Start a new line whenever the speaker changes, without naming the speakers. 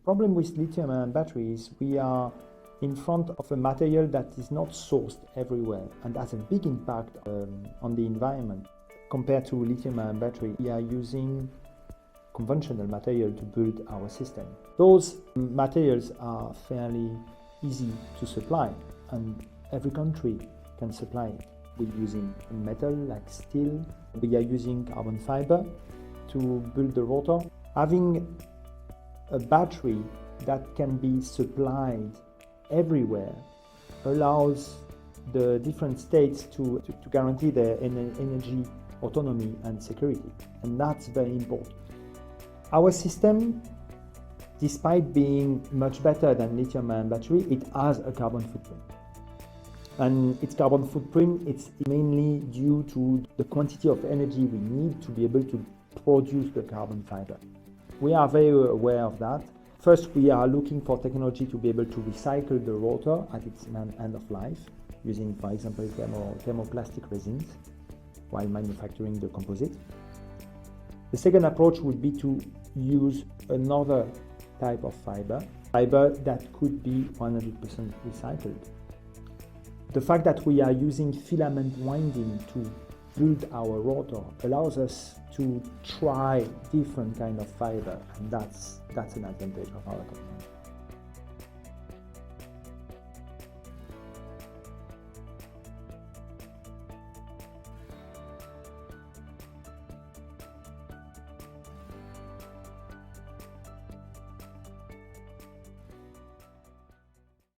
problem with lithium-ion batteries, we are in front of a material that is not sourced everywhere and has a big impact on the environment. Compared to lithium-ion battery, we are using conventional material to build our system. Those materials are fairly easy to supply, and every country can supply it. We're using metal like steel. We are using carbon fiber to build the rotor. Having a battery that can be supplied everywhere allows the different states to guarantee their energy autonomy and security, and that's very important. Our system, despite being much better than lithium-ion battery, it has a carbon footprint. And its carbon footprint, it's mainly due to the quantity of energy we need to be able to produce the carbon fiber. We are very aware of that. First, we are looking for technology to be able to recycle the rotor at its end of life, using, for example, thermoplastic resins while manufacturing the composite. The second approach would be to use another type of fiber that could be 100% recycled. The fact that we are using filament winding to build our rotor allows us to try different kind of fiber, and that's an advantage of our technology.